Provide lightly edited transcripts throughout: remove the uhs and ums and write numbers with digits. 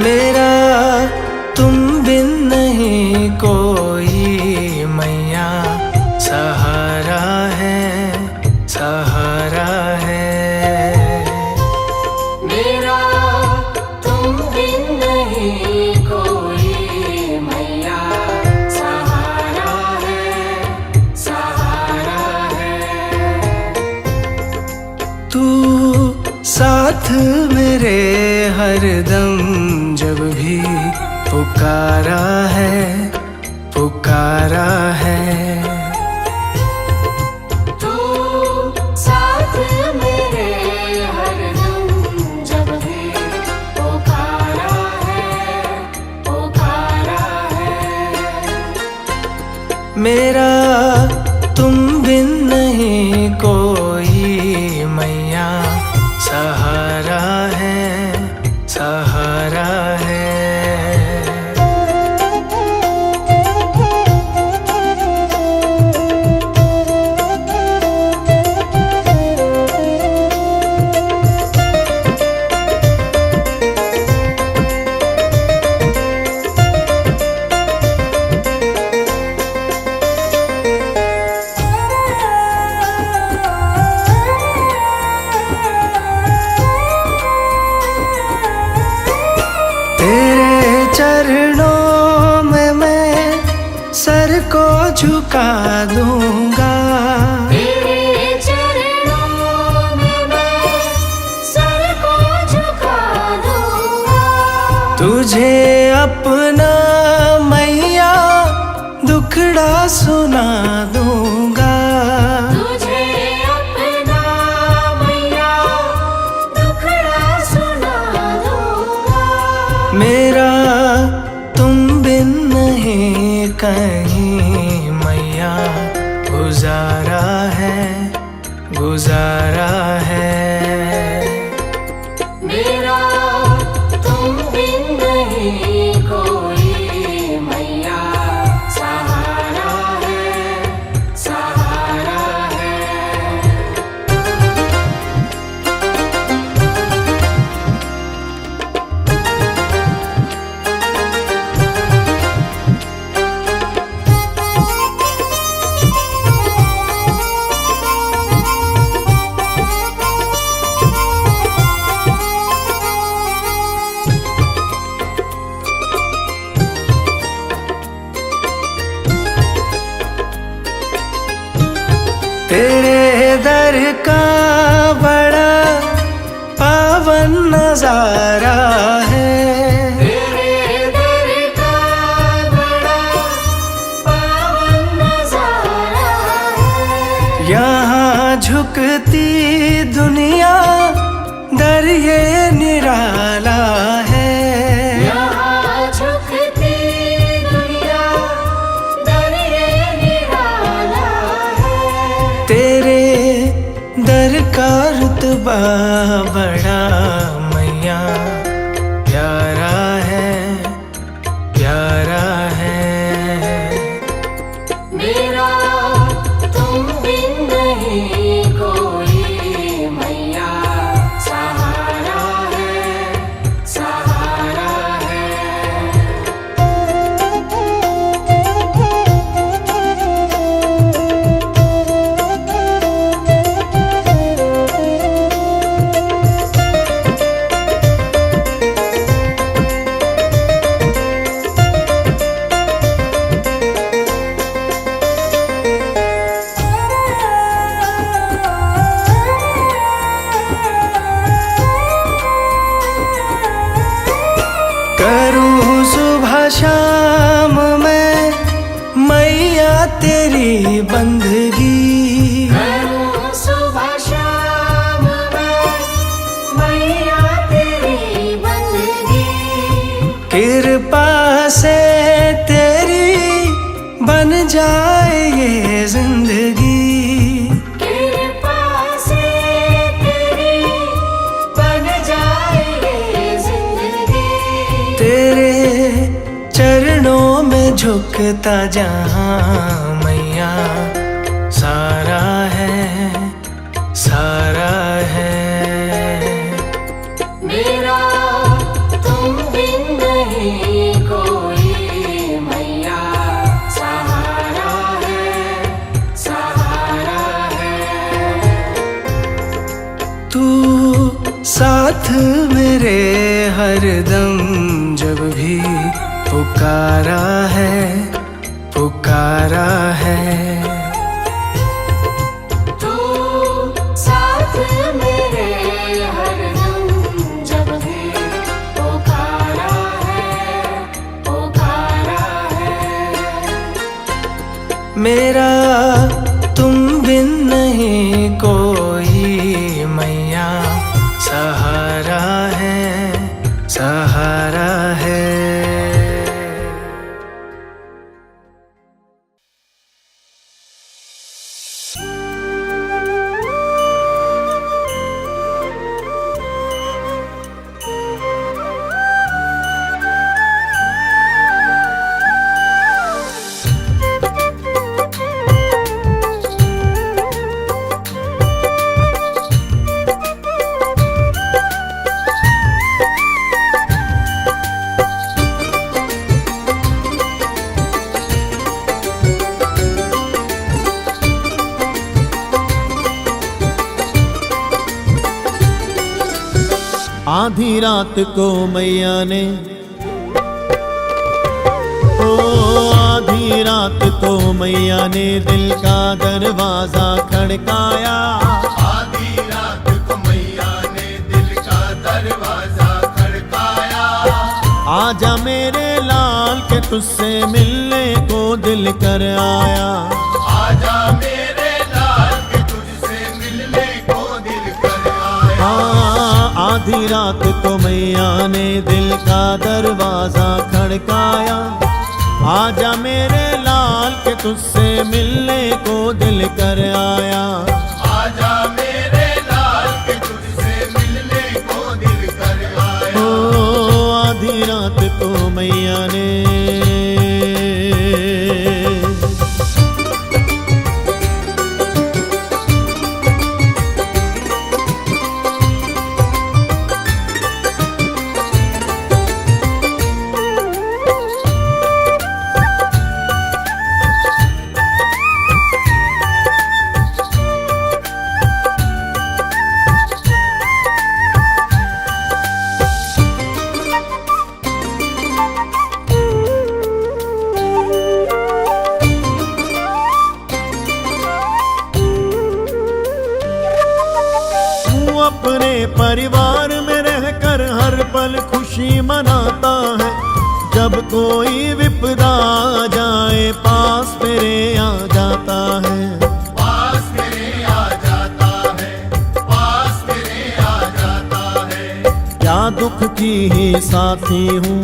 मेरा तुम बिन नहीं कोई मैया, सहारा है, सहारा है। मेरा तुम बिन नहीं कोई मैया, सहारा है, सहारा है। तू साथ मेरे हरदम जब भी पुकारा है, पुकारा है। तू साथ मेरे हरदम जब भी पुकारा है, पुकारा है। मेरा तुम बिन नहीं कोई मैया, सहारा है, सहारा है। तेरे चरणों में मैं सर को झुका दूंगा। तेरे चरणों में मैं सर को झुका दूंगा। तुझे अपना मैया दुखड़ा सुना दूंगा। तुझे अपना मैया दुखड़ा सुना दूंगा। मेरा तुम बिन नहीं कहीं मैया, गुजारा है, गुजारा है। मेरा तुम बिन नहीं कोई मैया, सहारा है, सहारा है। तेरे दर का बड़ा पावन नजारा है। तेरे दर का बड़ा पावन नजारा है। यहाँ झुकती दुनिया दर ये निराला है। यहाँ झुकती दुनिया दर ये निराला है। तेरे दर का रुतबा बड़ा मैया, प्यारा है, प्यारा है। मेरा तुम बिन नहीं कोई मैया, सहारा है, सहारा है। करूँ सुबह शाम मैं मैया तेरी बंदगी। करूँ सुबह शाम मैं मैया तेरी बंदगी। कृपा से तेरी बन जाए ये जिंदगी। कृपा से तेरी बन जाए ये जिंदगी। तेरे चरणों में झुकता जहाँ मैया, सारा है, सारा है। मेरा तुम बिन साथ मेरे हरदम जब भी पुकारा है, पुकारा है। तू साथ मेरे हरदम जब भी पुकारा है, पुकारा है। मेरा तुम बिन नहीं कोई मैया, सहारा है, सहारा है। आधी रात को मैया ने, ओ आधी रात को मैया ने दिल का दरवाजा खड़काया। आधी रात को मैया ने दिल का दरवाजा खड़काया। आजा मेरे लाल के तुझसे मिलने को दिल कर आया। आजा मेरे लाल के तुझसे मिलने को दिल कर आया। आधी रात को मैया ने दिल का दरवाजा खड़काया। आजा मेरे लाल के तुझसे मिलने को दिल कर आया। आजा मेरे लाल के तुझसे मिलने को दिल कर आया। ओ आधी रात को मैया ने, अपने परिवार में रहकर हर पल खुशी मनाता है। जब कोई विपदा आ जाए पास तेरे आ जाता है। पास तेरे आ जाता है, पास तेरे आ जाता है। क्या दुख की ही साथी हूँ,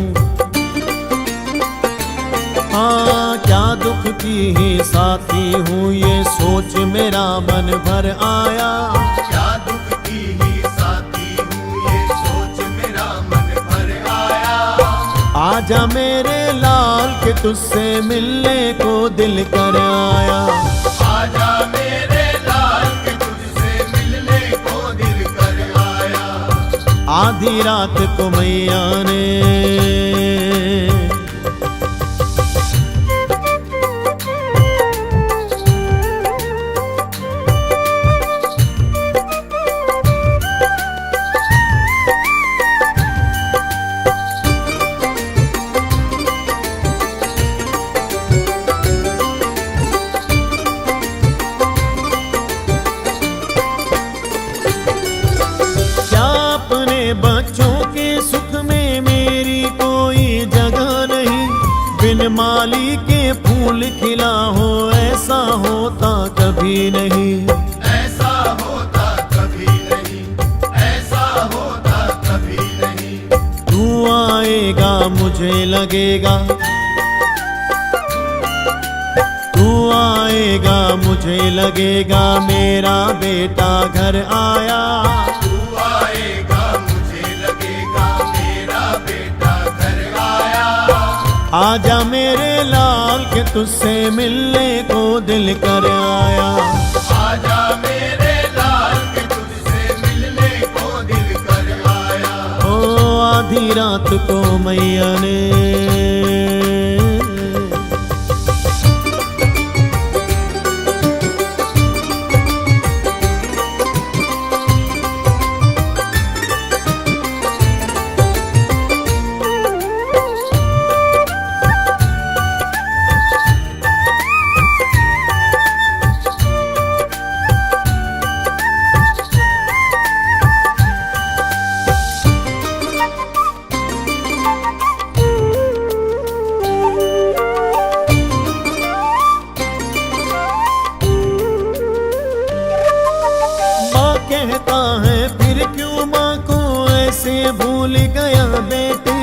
हाँ क्या दुख की ही साथी हूँ, ये सोच मेरा मन भर आया। क्या दुख की ही साथी हूँ, ये सोच मेरा मन भर आया। आजा मेरे लाल के तुझसे मिलने को दिल कर आया। आजा मेरे लाल के तुझसे मिलने को दिल कर आया। आधी रात को मैया ने, बच्चों के सुख में मेरी कोई जगह नहीं। बिन माली के फूल खिला हो ऐसा होता कभी नहीं। ऐसा होता कभी नहीं, ऐसा होता कभी नहीं। तू आएगा मुझे लगेगा, तू आएगा मुझे लगेगा मेरा बेटा घर आया। तू आएगा मुझे लगेगा मेरा बेटा घर आया। आजा मेरे लाल के तुझसे मिलने को दिल कर आया। आजा मेरे लाल के तुझसे मिलने को दिल कर आया। ओ आधी रात को मैया ने, कहता है फिर क्यों माँ को ऐसे भूल गया बेटे,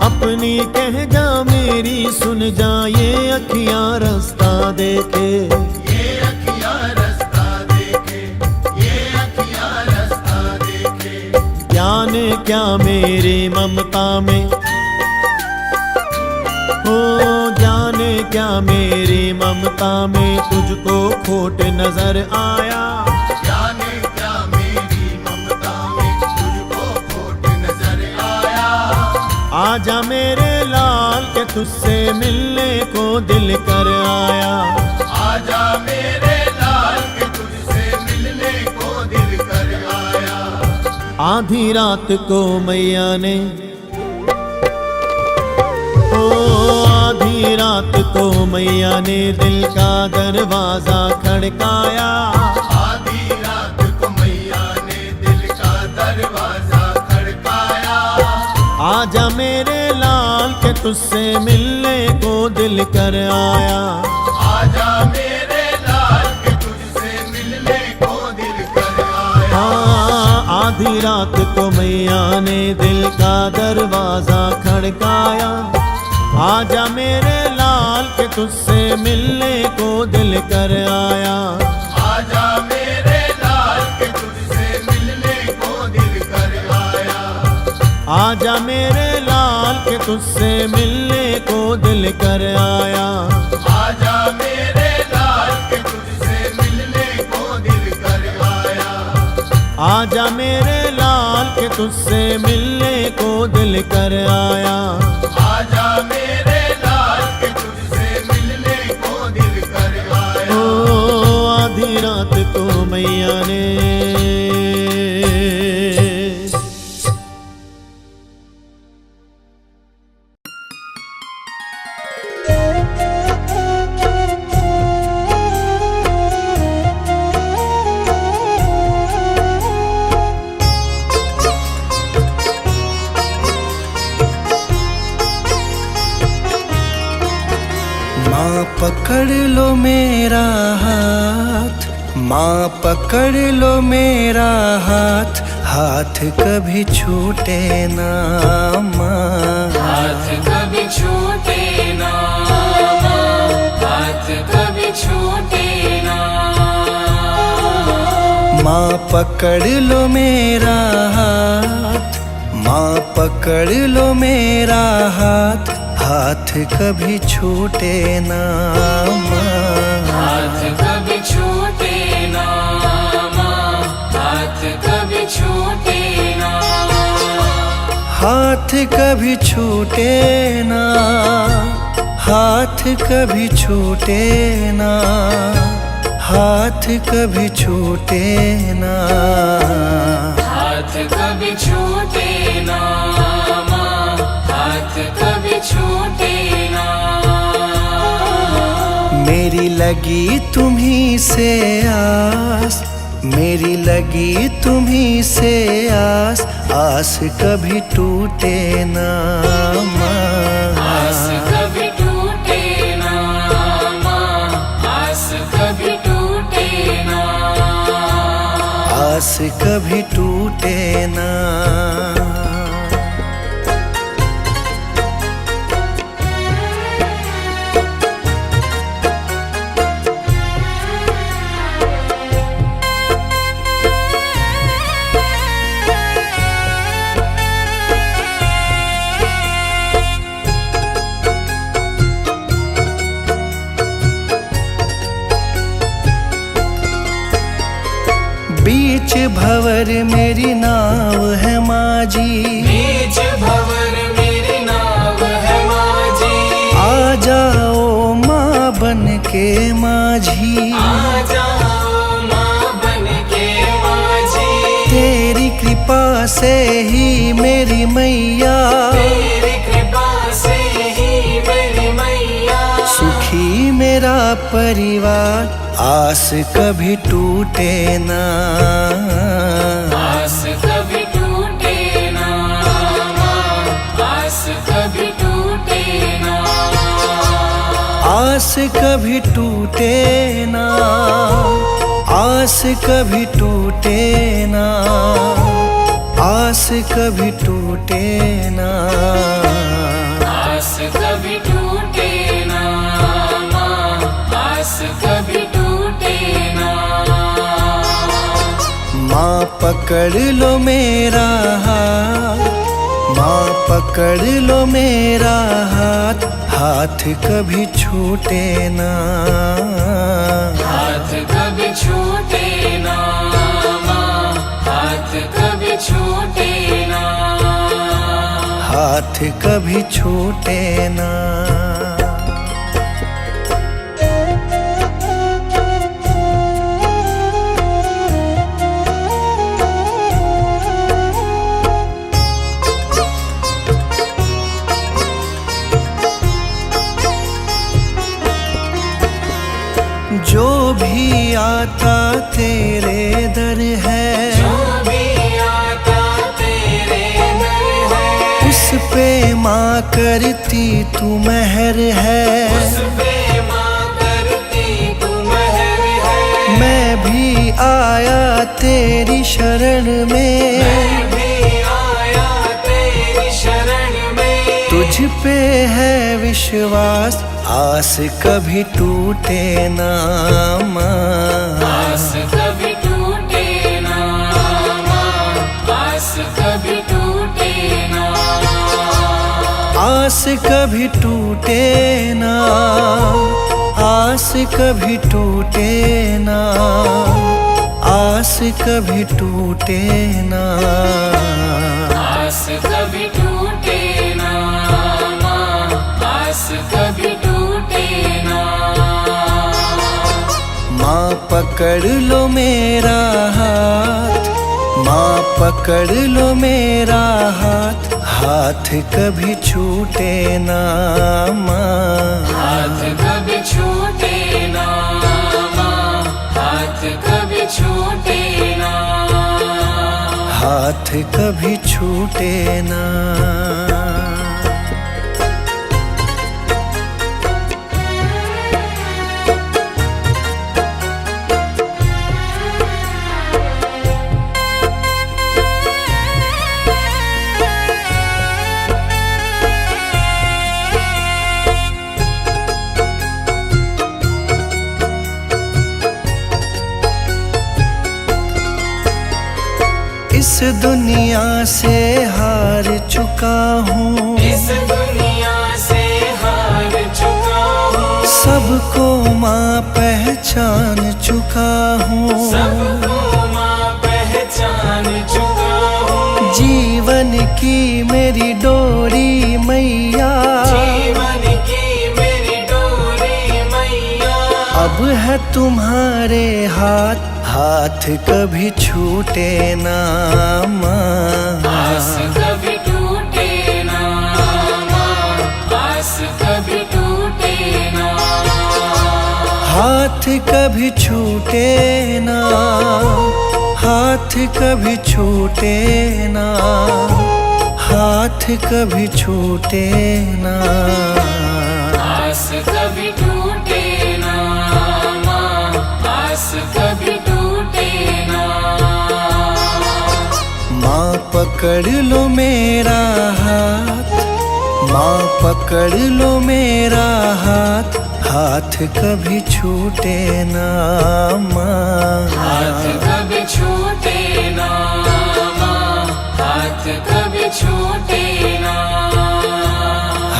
अपनी कह जा मेरी सुन जा ये अखियाँ रास्ता देखे। ये अखियाँ रास्ता देखे, ये अखियाँ रास्ता देखे। ज्ञान क्या मेरी ममता में, ओ जाने क्या मेरी ममता में तुझको खोट नजर आया। जाने क्या मेरी ममता में तुझको खोट नजर आया। आजा मेरे लाल के तुझसे मिलने को दिल कर आया। आजा मेरे लाल के तुझसे मिलने को दिल कर आया। आधी रात को मैया ने, आधी रात को मैया ने दिल का दरवाजा खड़काया। आधी रात को मैया ने दिल का दरवाजा खड़काया। आजा मेरे लाल के तुझसे मिलने को दिल कर आया। आजा मेरे लाल के तुझसे मिलने को दिल कर आया। हाँ, आधी रात को मैया ने दिल का दरवाजा खड़काया। आजा मेरे लाल के तुझसे मिलने को दिल कर आया। आजा मेरे लाल के तुझसे मिलने को दिल कर आया। आजा मेरे लाल के तुझसे मिलने को दिल कर आया। आजा मेरे लाल के तुझसे मिलने को दिल कर आया। आजा मेरे लाल के तुझसे मिलने को दिल कर आया। आजा मेरे लाल के तुझसे मिलने को दिल कर आया। ओ आधी रात को मैया ने, माँ पकड़ लो मेरा हाथ, माँ पकड़ लो मेरा हाथ, हाथ कभी छूटे ना माँ। हाथ कभी छूटे ना माँ, हाथ कभी छूटे ना। माँ पकड़ लो मेरा हाथ, माँ पकड़ लो मेरा हाथ, हाथ कभी छूटे ना माँ। हाथ कभी छूटे ना माँ, हाथ कभी छूटे ना। हाथ कभी छूटे ना, हाथ कभी छूटे ना, हाथ कभी छूटे ना। हाथ कभी छूटे ना माँ, हाथ कभी छूटे ना। मेरी लगी तुम्ही से आस, मेरी लगी तुम्ही से आस, आस कभी टूटे ना आस माँ। कभी टूटे ना माँ, आस कभी टूटे ना। आस कभी टूटे ना। बीच भंवर मेरी नाव है माझी, बीच भंवर मेरी नाव है माझी। आ जाओ माँ बन के माझी, आ जाओ माँ बन के माझी। तेरी कृपा से ही मेरी मैया, तेरी कृपा से ही मेरी मैया। सुखी मेरा परिवार, आस कभी टूटे ना। आस कभी टूटे ना माँ, आस कभी टूटे ना। आस कभी टूटे ना, आस कभी टूटे ना, आस कभी टूटे ना, आस कभी टूटे ना माँ, आस कभी टूटे ना। माँ पकड़ लो मेरा हाथ, माँ पकड़ लो मेरा हाथ, हाथ कभी छूटे ना, हाथ कभी छूटे ना माँ, हाथ कभी छूटे ना, हाथ कभी छूटे ना। जो भी आता तेरे दर है, जो भी आता तेरे दर है, उस पे माँ करती तू मेहर है। उस पे माँ करती तू मेहर है। मैं भी आया तेरी शरण में, मैं भी आया तेरी शरण में, तुझ पे है विश्वास, आस कभी टूटे ना माँ, आस कभी टूटे ना माँ, आस कभी टूटे ना, आस कभी टूटे ना, आस कभी टूटे ना, आस कभी टूटे ना, आस कभी टूटे ना माँ, आस कभी टूटे ना। माँ पकड़ लो मेरा हाथ, माँ पकड़ लो मेरा हाथ, हाथ कभी छूटे ना माँ, हाथ कभी छूटे ना माँ, हाथ कभी छूटे ना, हाथ कभी छूटे ना। इस दुनिया से हार चुका हूँ, इस दुनिया से हार चुका हूँ, सबको माँ पहचान चुका हूँ, सबको माँ पहचान चुका हूँ, जीवन की मेरी डोरी मैया, जीवन की मेरी डोरी मैया, अब है तुम्हारे हाथ, हाथ कभी छूटे ना माँ, आस कभी टूटे ना माँ, आस कभी टूटे ना, हाथ कभी छूटे ना, हाथ कभी छूटे ना, हाथ कभी छूटे ना, आस कभी टूटे ना माँ, आस कभी टूटे ना। माँ पकड़ लो मेरा हाथ, माँ पकड़ लो मेरा हाथ, हाथ कभी छूटे ना माँ, हाथ कभी छूटे ना माँ, हाथ कभी छूटे ना,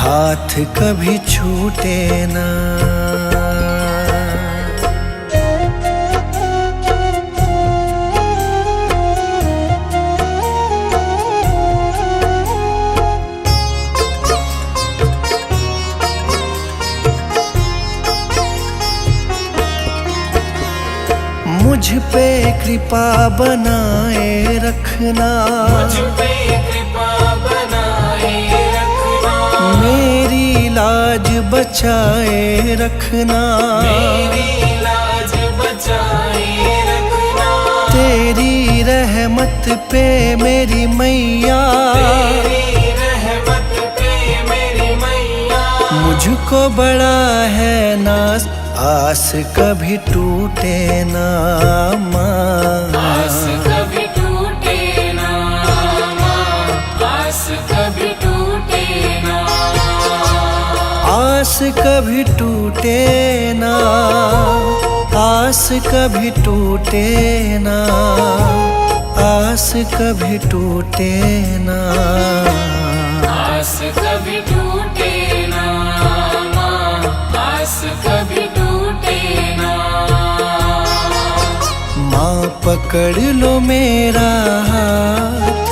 हाथ कभी छूटे ना। मुझ पे कृपा बनाए रखना, मुझ पे कृपा बनाए रखना, मेरी लाज बचाए रखना, मेरी लाज बचाए रखना, तेरी रहमत पे मेरी मैया, तेरी रहमत पे मेरी मैया, मुझको बड़ा है नाज, आस कभी टूटे ना माँ, आस कभी टूटे ना माँ, आस कभी टूटे ना, आस कभी टूटे ना, आस कभी टूटे ना, आस कभी टूटे ना, आस कभी टूटे ना माँ, आस कभी टूटे ना। माँ पकड़ लो मेरा हाथ,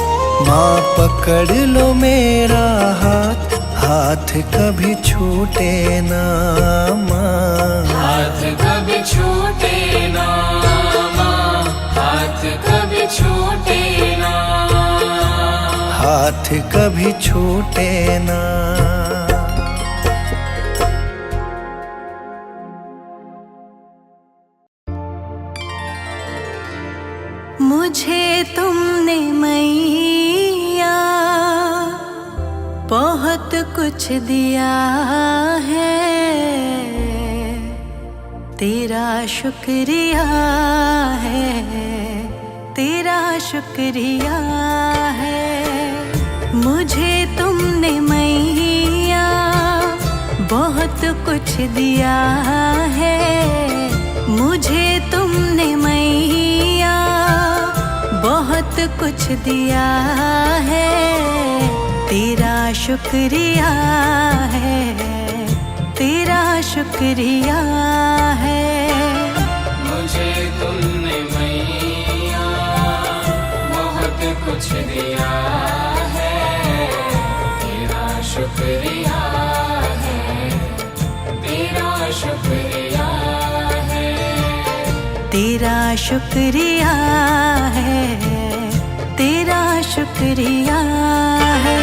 माँ पकड़ लो मेरा हाथ, हाथ कभी छूटे ना माँ, हाथ कभी छूटे ना माँ, हाथ कभी छूटे ना, हाथ कभी छूटे ना। मुझे तुमने मैया बहुत कुछ दिया है, तेरा शुक्रिया है, तेरा शुक्रिया है। मुझे तुमने मैया बहुत कुछ दिया है, मुझे तुमने मैया बहुत कुछ दिया है, तेरा शुक्रिया है, तेरा शुक्रिया है। मुझे तुमने मैया बहुत कुछ दिया है, तेरा शुक्रिया है, तेरा शुक्रिया है, तेरा शुक्रिया है, तेरा शुक्रिया है।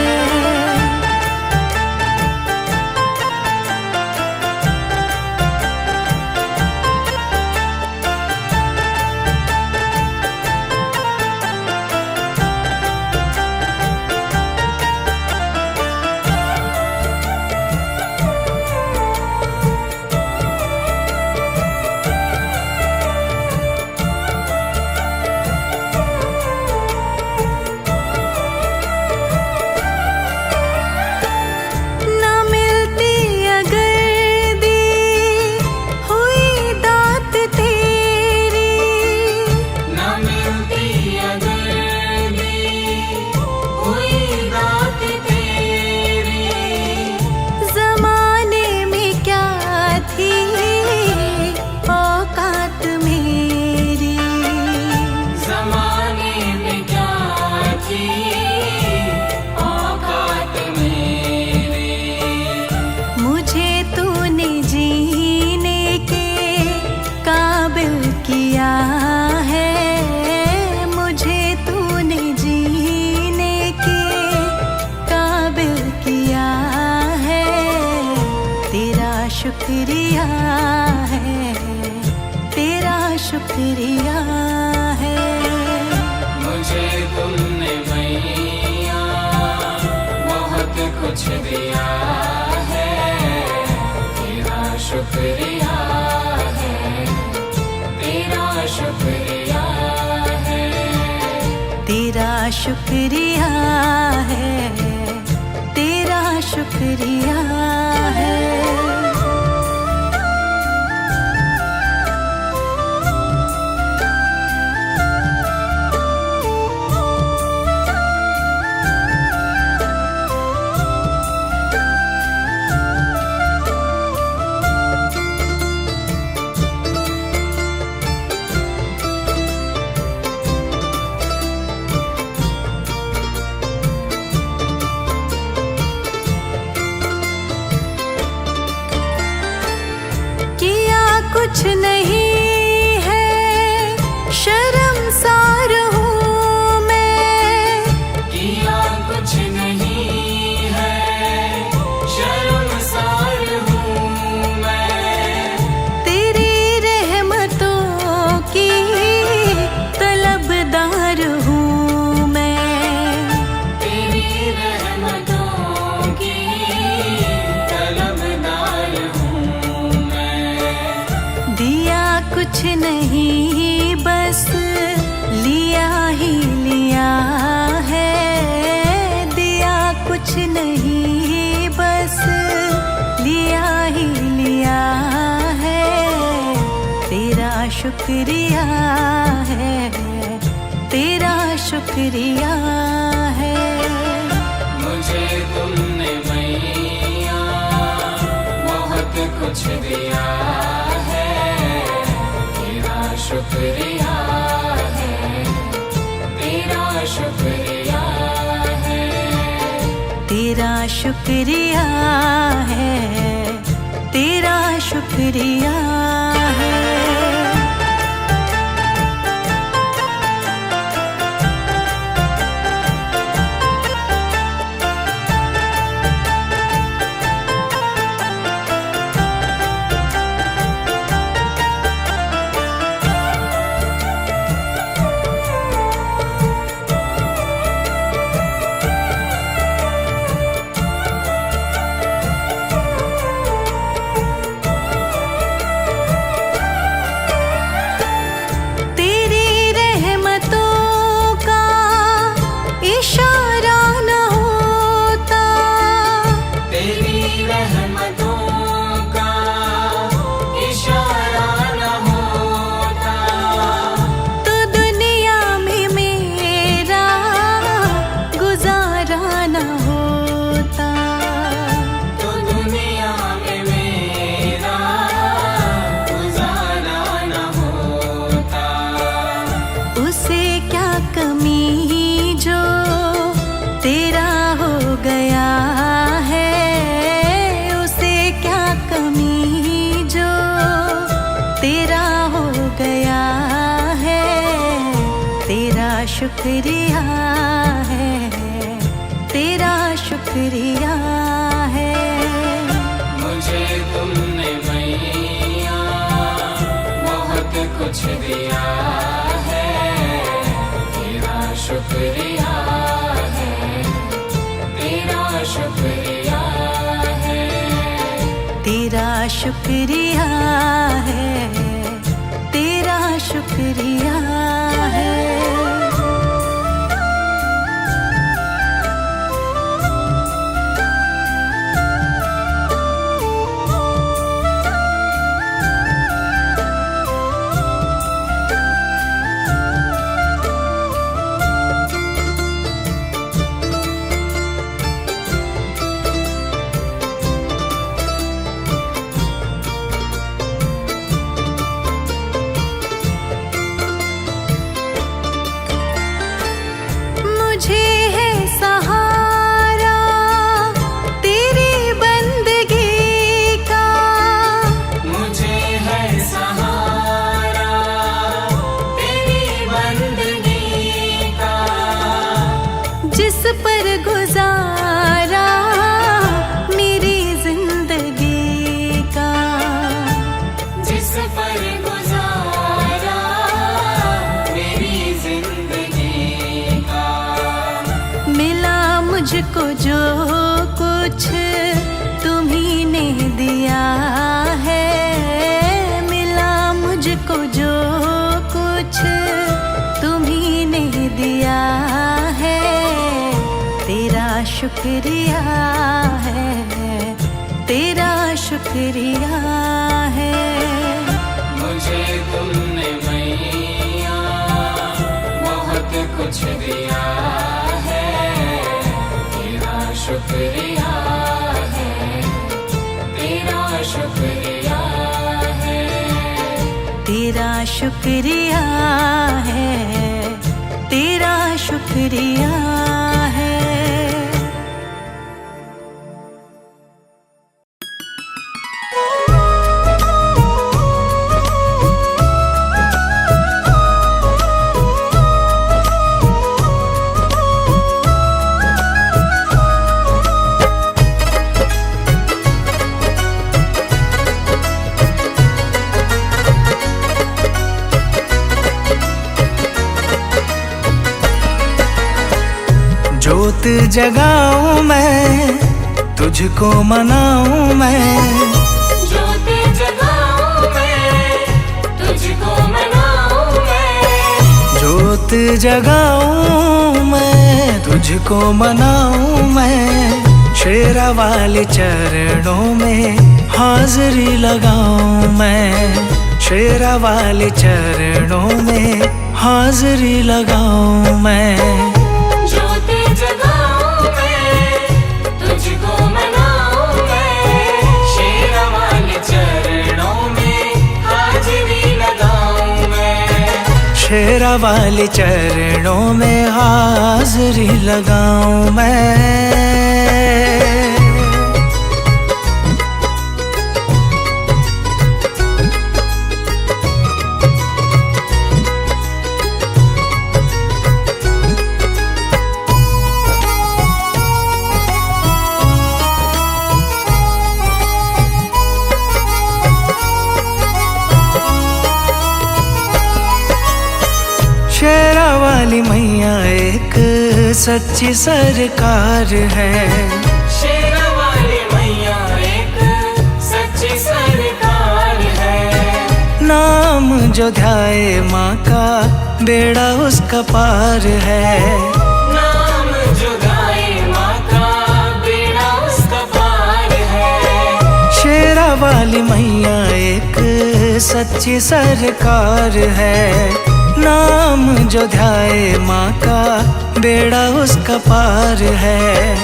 शुक्रिया है, तेरा शुक्रिया है। मुझे तुमने मैया बहुत कुछ दिया है, तेरा शुक्रिया है, तेरा शुक्रिया है, तेरा शुक्रिया है, तेरा शुक्रिया है। कुछ नहीं है शर्मसार हूँ मैं, किया कुछ नहीं है शर्मसार हूँ मैं, तेरी रहमतों की तलबदार हूँ मैं, तेरी रहमतों की तलबदार हूँ मैं। शुक्रिया है, तेरा शुक्रिया है। मुझे तुमने मैया बहुत कुछ दिया है, तेरा शुक्रिया है, तेरा शुक्रिया है, तेरा शुक्रिया है, तेरा शुक्रिया है। शुक्रिया है, तेरा शुक्रिया है। मुझे तुमने मैया बहुत कुछ दिया है, तेरा शुक्रिया है, तेरा शुक्रिया है, तेरा शुक्रिया है, तेरा शुक्रिया है। मुझको जो कुछ तुम्ही ने दिया है, मिला मुझको जो कुछ तुम्ही ने दिया है, तेरा शुक्रिया है, तेरा शुक्रिया है। मुझे तुमने मैया बहुत कुछ दिया है, शुक्रिया है, तेरा शुक्रिया है, तेरा शुक्रिया है, तेरा शुक्रिया है। जोत जगाऊं मैं, तुझको मनाऊं मैं, जोत जगाऊं मैं, तुझको मनाऊं मैं, जोत जगाऊं मैं, तुझको मनाऊं मैं, शेरा वाले चरणों में हाजिरी लगाऊं मैं, शेरा वाले चरणों में हाजिरी लगाऊं मैं। ज्योति जगाऊं मैं, तुझको मनाऊं मैं, शेरा वाले चरणों में हाजिरी लगाऊं मैं। शेरा वाले चरणों में हाजिरी लगाऊं मैं। शेरा वाली मैया एक सच्ची सरकार है। शेरा वाली मैया एक सच्ची सरकार है। नाम जो ध्याए माँ का बेड़ा उसका पार है। नाम जो गाए माँ का बेड़ा उसका पार है। शेरा वाली मैया एक सच्ची सरकार है। नाम जो ध्याए माँ का बेड़ा उसका पार है।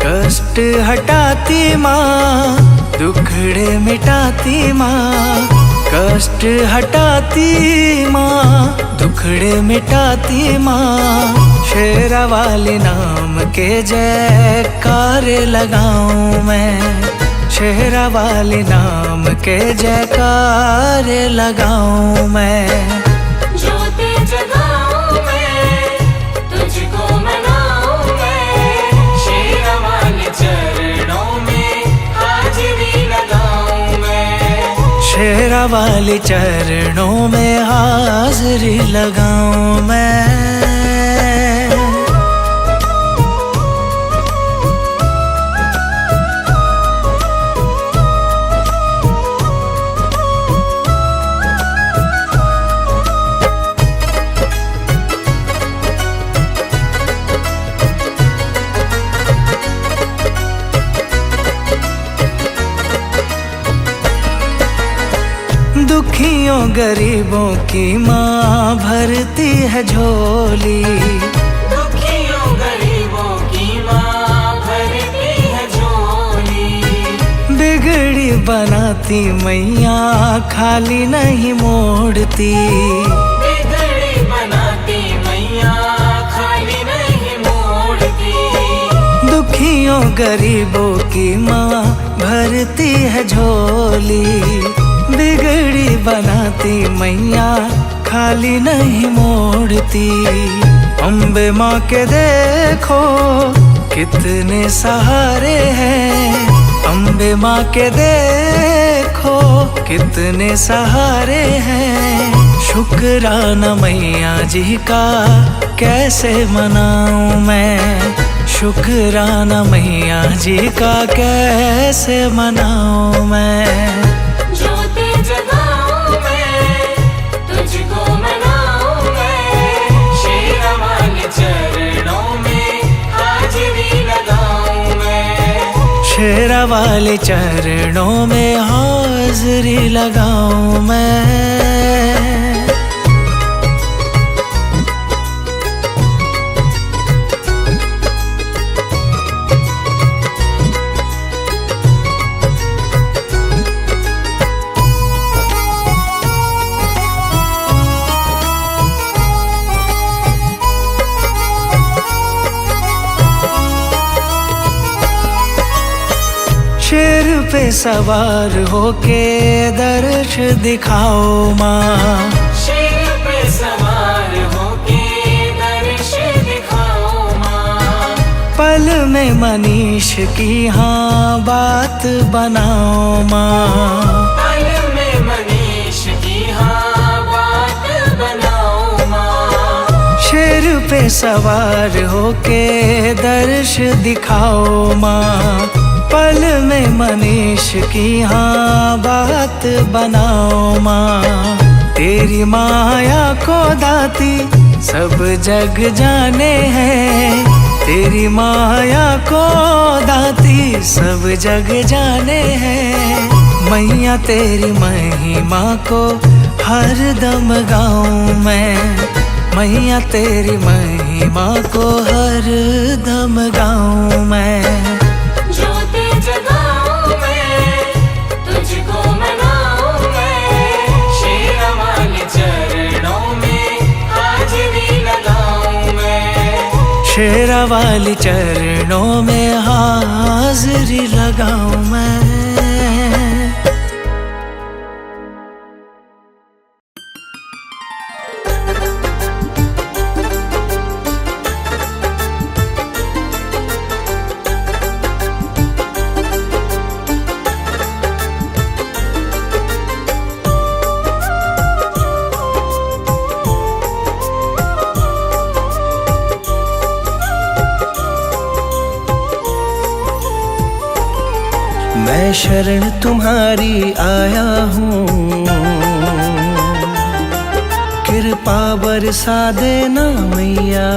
कष्ट हटाती माँ, दुखड़े मिटाती माँ। कष्ट हटाती माँ, दुखड़े मिटाती माँ। शेरा वाले नाम के जयकार लगाऊं मैं। शेरा वाले नाम के जयकार लगाऊं मैं। ज्योति जगाऊं मैं, तुझको मनाऊं मैं, शेरा वाले चरणों में हाजिरी लगाऊं मैं। शेरा वाले चरणों में हाजिरी लगाऊं मैं। दुखियों गरीबों की माँ भरती है झोली। दुखियों गरीबों की माँ भरती है झोली। बिगड़ी बनाती मैया खाली नहीं मोड़ती। बिगड़ी बनाती मैया खाली नहीं मोड़ती। दुखियों गरीबों की माँ भरती है झोली। बिगड़ी बनाती मैया खाली नहीं मोड़ती। अम्बे माँ के देखो कितने सहारे हैं। अम्बे माँ के देखो कितने सहारे हैं। शुक्राना मैया जी का कैसे मनाऊं मैं। शुक्राना मैया जी का कैसे मनाऊं मैं। ज्योति जगाऊं मैं, तुझको मनाऊं मैं, शेरा वाले चरणों में हाजिरी लगाऊं मैं। शेरा वाले चरणों में हाजिरी लगाऊं मैं। शेर पे सवार होके दर्श दिखाओ माँ। शेर पे सवार होके दर्श दिखाओ माँ। पल में मनीष की हाँ बात बनाओ माँ। पल में मनीष की हाँ बात बनाओ माँ। शेर पे सवार होके दर्श दिखाओ माँ। पल में मनीष की हाँ बात बनाओ माँ। तेरी माया को दाती सब जग जाने हैं। तेरी माया को दाती सब जग जाने हैं। मैया तेरी महिमा को हर दम गाऊं मैं मैया तेरी महिमा को, हर दम गाऊं मैं। ज्योति जगाऊं मैं, तुझको मनाऊं मैं, शेरा वाले चरणों में हाजिरी लगाऊं मैं। शेरा वाली चरणों में हाजिरी लगाऊं मैं। मैं शरण तुम्हारी आया हूँ, कृपा बरसा देना मैया।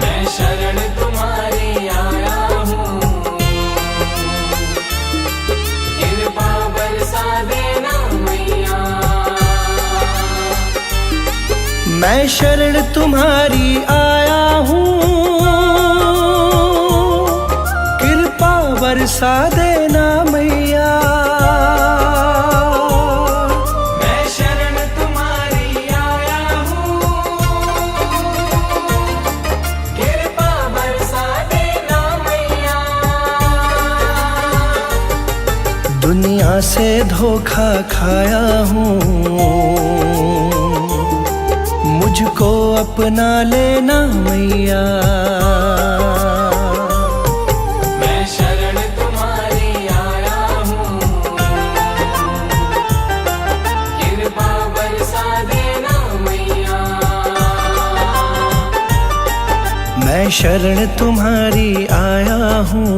मैं शरण तुम्हारी आया हूँ, कृपा बरसा देना मैया। मैं शरण तुम्हारी आया हूँ, बरसा देना मैया। मैं शरण तुम्हारी आया हूँ, कृपा बरसा देना मैया। दुनिया से धोखा खाया हूँ, मुझको अपना लेना मैया। मैं शरण तुम्हारी आया हूँ,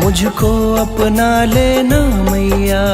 मुझको अपना लेना मैया।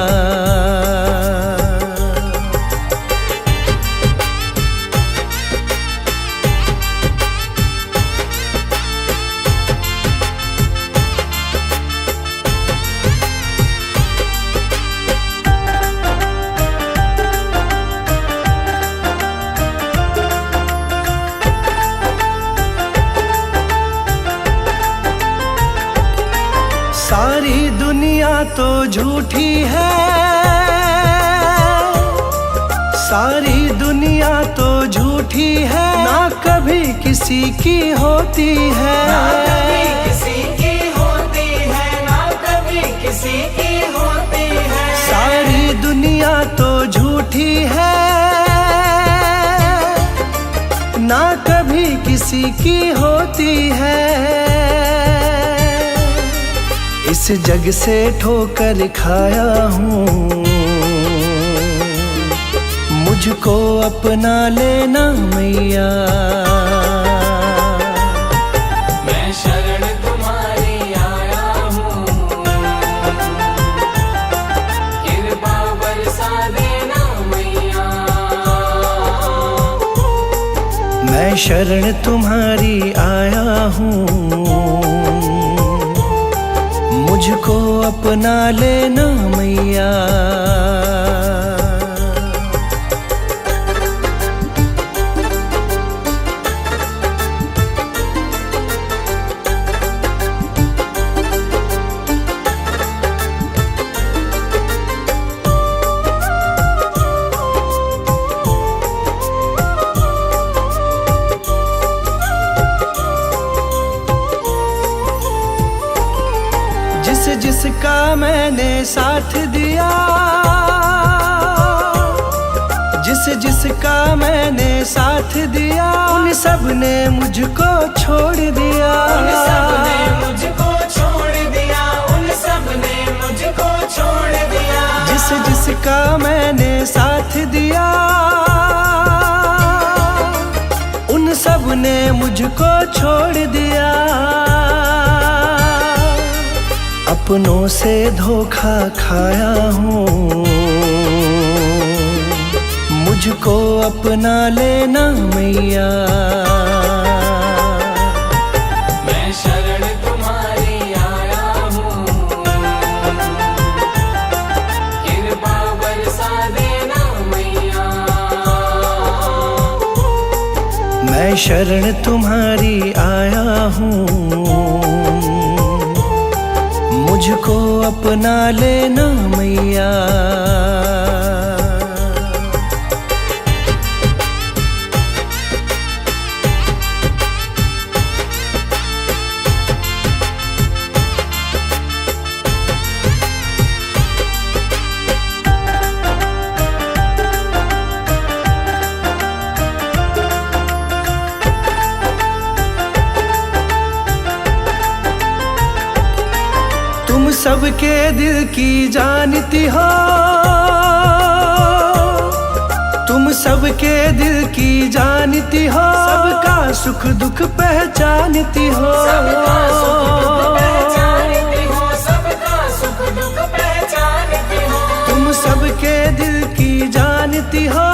सारी दुनिया तो झूठी है, सारी दुनिया तो झूठी है, ना कभी किसी की होती है। ना कभी किसी की होती है, ना कभी किसी की होती है। सारी दुनिया तो झूठी है, ना कभी किसी की होती है। इस जग से ठोकर खाया हूँ, मुझको अपना लेना मैया। मैं शरण तुम्हारी आया हूँ, कृपा बरसा देना मैया। मैं शरण तुम्हारी आया हूँ, मुझको अपना लेना मैया। जिसका मैंने साथ दिया, जिसका मैंने साथ दिया, उन सब ने मुझको छोड़ दिया। उन सब ने मुझको छोड़ दिया, उन सब ने मुझको छोड़ दिया। जिसका मैंने साथ दिया, उन सब ने मुझको छोड़ दिया। अपनों से धोखा खाया हूँ, मुझको अपना लेना मैया। मैं शरण तुम्हारी आया हूँ, मैं शरण तुम्हारी आया हूँ, मुझको अपना लेना मैया। तुम सबके दिल की जानती हो, तुम सबके दिल की जानती हो, सबका सुख दुख पहचानती हो। सबका सुख दुख पहचानती हो, सबका सुख दुख पहचानती हो। तुम सबके दिल की जानती हो,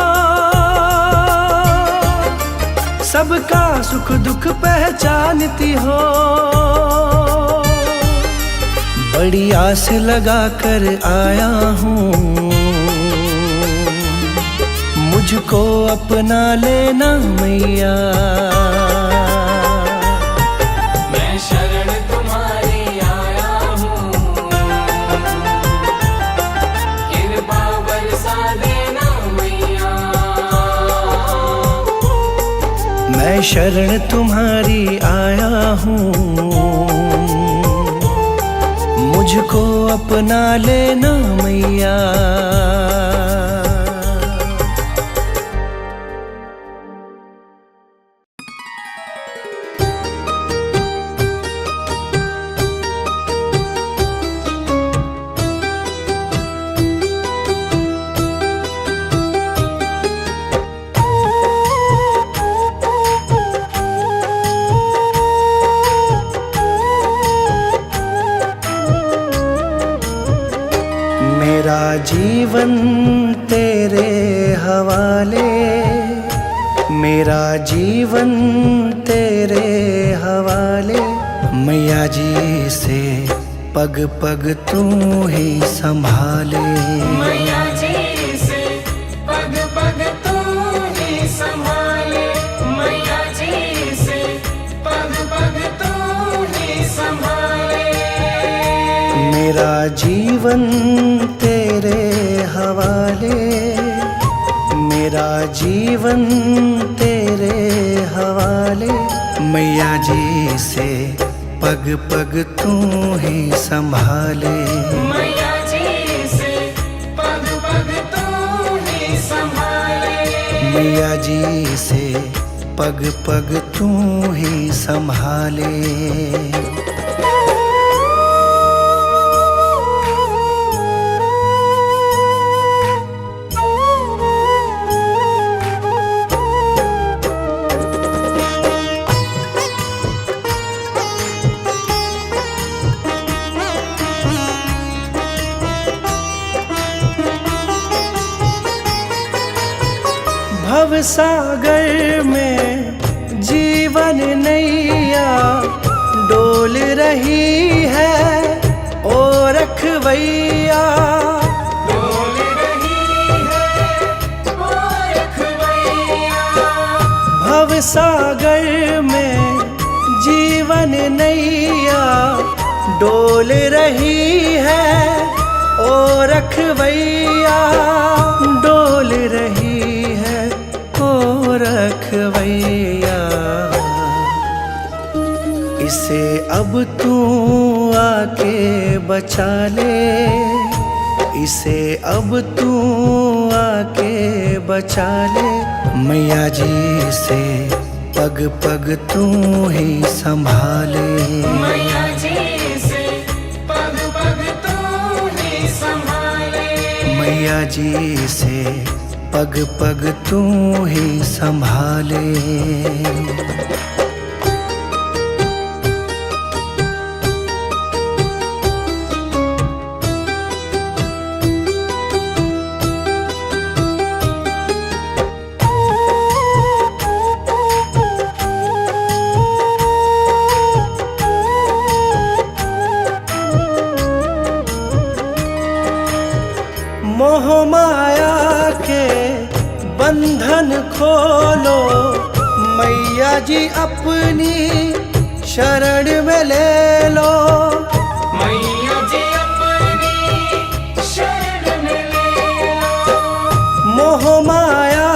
सबका सुख दुख पहचानती हो। बड़ी आस लगा कर आया हूँ, मुझको अपना लेना मैया। मैं शरण तुम्हारी आया हूँ, कृपा बरसा देना मैया। मैं शरण तुम्हारी आया हूँ, मुझको अपना लेना मैया। मेरा जीवन तेरे हवाले, मेरा जीवन तेरे हवाले। मैया जी से पग पग तू ही संभाले। मैया जी से पग पग तू ही संभाले। मैया जी से पग पग तू ही संभाले। मेरा जीवन तेरे हवाले, मेरा जीवन तेरे हवाले। मैया जी से पग पग तू ही संभाले। मैया जी से पग पग तू ही संभाले। मैया जी से पग पग तू ही संभाले। भव सागर में जीवन नैया डोल रही है, ओ रखवैया। डोल रही है ओ रखवैया। भव सागर में जीवन नैया डोल रही है, ओ रखवैया। डोल रही है ओ रखवैया। इसे अब तू आके बचा ले, इसे अब तू आके बचा ले। मैया जी से पग पग तू ही संभाले। मैया जी से पग पग तू ही संभाले। मैया जी से पग पग तू ही संभाले। मोह माया के बंधन खोलो, मैया जी अपनी शरण में ले लो, मैया जी अपनी शरण में ले लो। मोह माया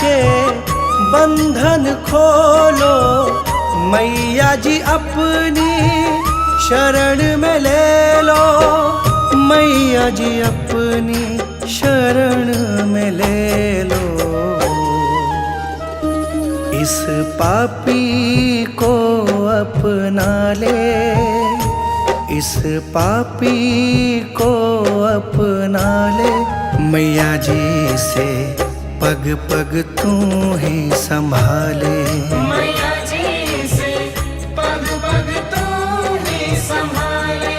के बंधन खोलो, मैया जी अपनी शरण में ले लो, मैया जी अपनी शरण में ले लो। इस पापी को अपना ले, इस पापी को अपना ले, मैया जी से पग पग तू ही संभाले, मैया जी से पग पग तू ही संभाले।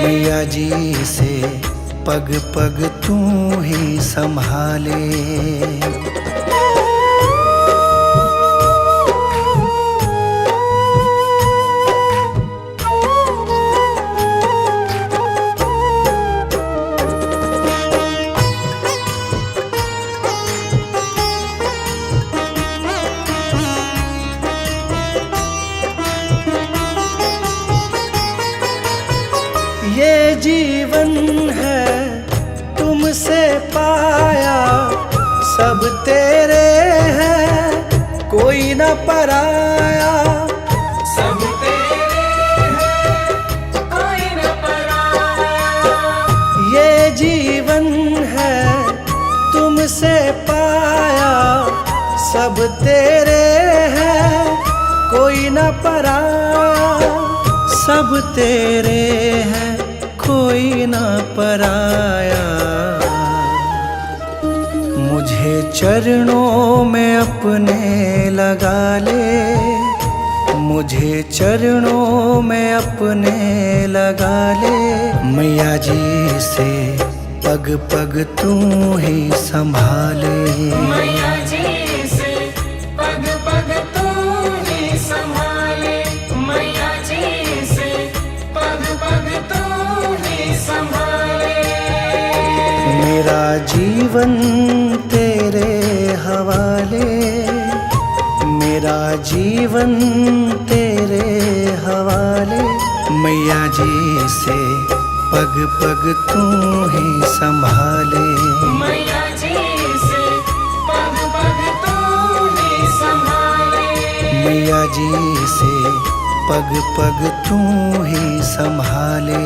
मैया जी से पग पग तू ही संभाले। ये जीवन है तुमसे पाया, सब तेरे हैं कोई न पराया, सब तेरे हैं कोई न पराया। ये जीवन है तुमसे पाया, सब तेरे हैं कोई न पराया, सब तेरे हैं कोई ना पराया। मुझे चरणों में अपने लगा ले, मुझे चरणों में अपने लगा ले, मैया जी से पग पग तू ही संभाले, मैया जी से पग पग तू ही संभाले, मैया जी से पग पग तू ही संभाले। मेरा जीवन तेरे हवाले, मेरा जीवन तेरे हवाले, मैया जी से पग पग तू ही संभाले, मैया जी से पग पग तू ही संभाले, मैया जी से पग पग तू ही संभाले।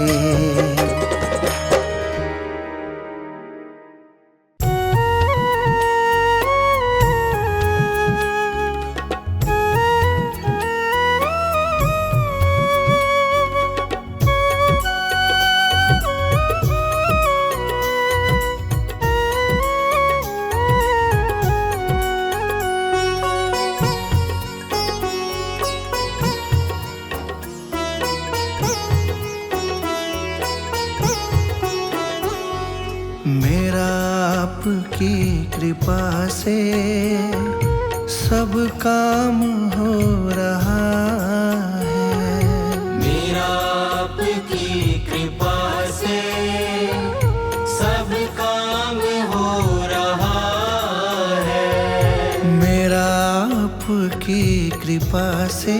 मेरा आपकी कृपा से सब काम हो रहा है, मेरा आपकी कृपा से सब काम हो रहा है, मेरा आपकी कृपा से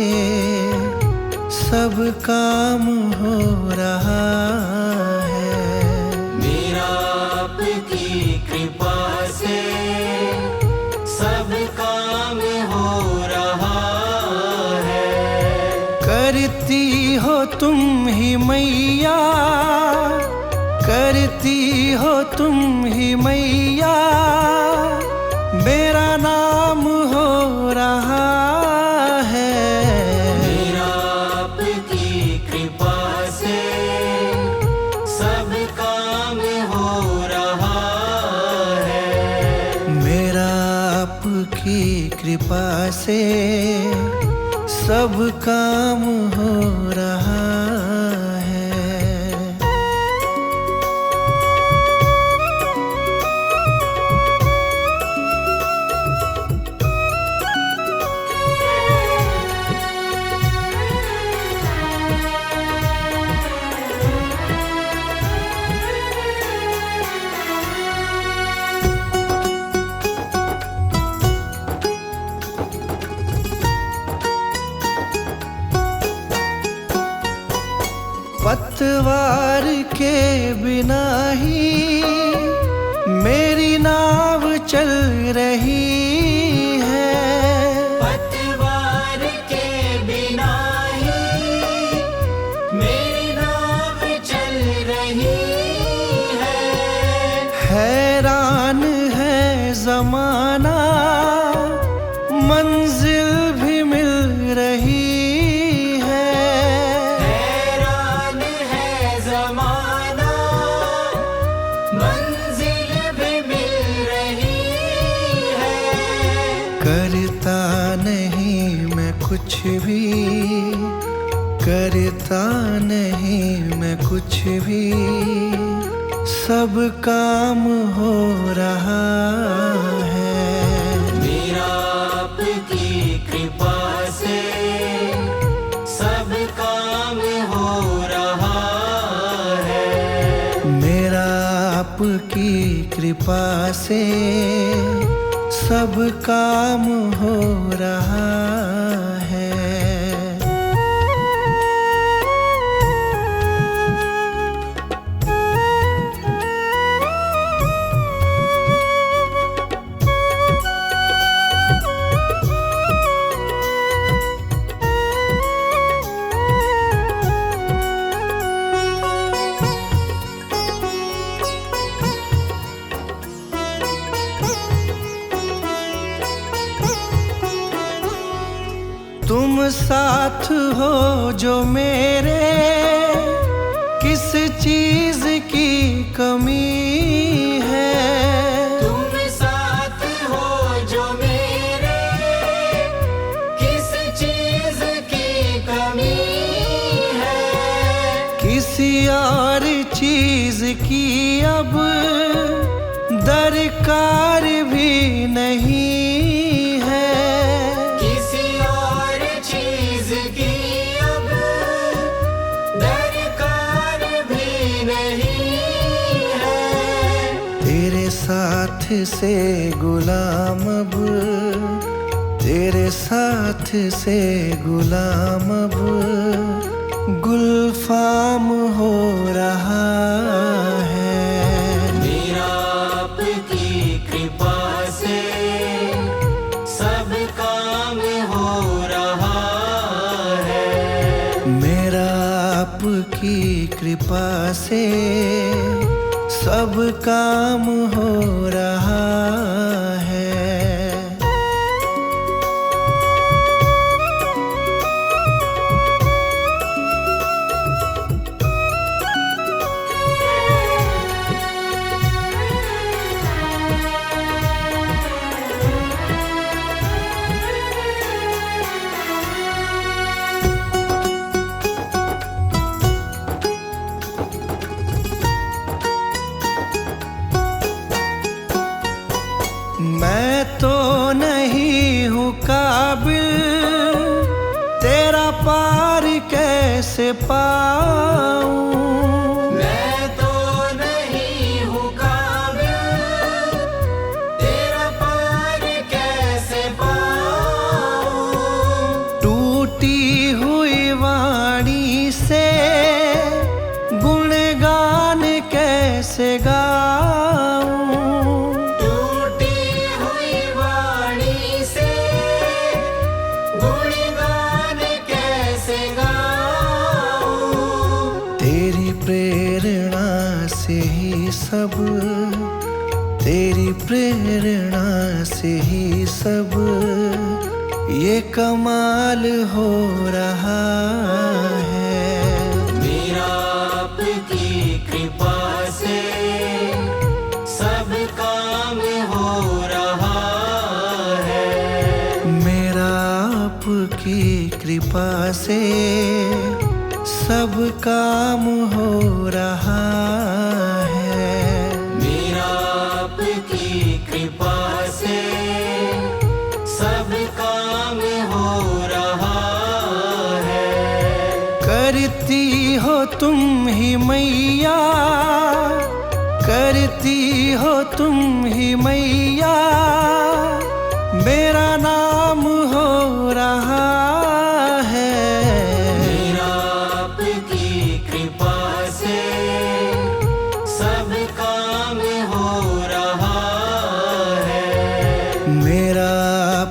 सब काम हो रहा है, मेरा आपकी कृपा से सब काम हो रहा है। करती हो तुम ही मैया, करती हो तुम ही मैया, मेरा नाम हो रहा है, मेरा आपकी कृपा से सब काम हो रहा है, मेरा आपकी कृपा से सब काम हो रहा है। पतवार के बिना ही मेरी नाव चल रही है। पतवार के बिना ही मेरी नाव चल रही है। हैरान है जमाना मंजिल भी मिल रही है। हैरान है ज़माना मंजिल भी मिल रही है। करता नहीं मैं कुछ भी, करता नहीं मैं कुछ भी, सब काम हो रहा है। मेरा आपकी कृपा से सब काम हो रहा है। मेरा आपकी कृपा से सब काम हो रहा है। तुम साथ हो जो मेरे, किस चीज की कमी है। तुम साथ हो जो मेरे, किस चीज की कमी है। किसी और चीज की अब दरकार भी नहीं है। किसी और चीज की अब दरकार भी नहीं है। तेरे साथ से गुलाम अब, तेरे साथ से गुलाम अब गुलफाम हो रहा है। मेरा आपकी कृपा से सब काम हो रहा है। मेरा आपकी कृपा से सब काम हो रहा है। मैं तो नहीं हूँ काबिल, तेरा पार कैसे पाऊं। मैं तो नहीं हूँ काबिल, तेरा पार कैसे पाऊं। टूटी हुई वाणी से गुणगान कैसे गाऊं। तेरी प्रेरणा से ही सब, तेरी प्रेरणा से ही सब ये कमाल हो रहा है। मेरा आपकी कृपा से सब काम हो रहा है। मेरा आपकी कृपा से सब काम हो रहा है। मेरा आपकी कृपा से सब काम हो रहा है। करती हो तुम ही मैया, करती हो तुम ही मैया, मेरा नाम हो रहा है। मेरा आपकी कृपा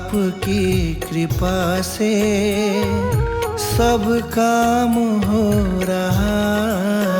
आपकी कृपा से सब काम हो रहा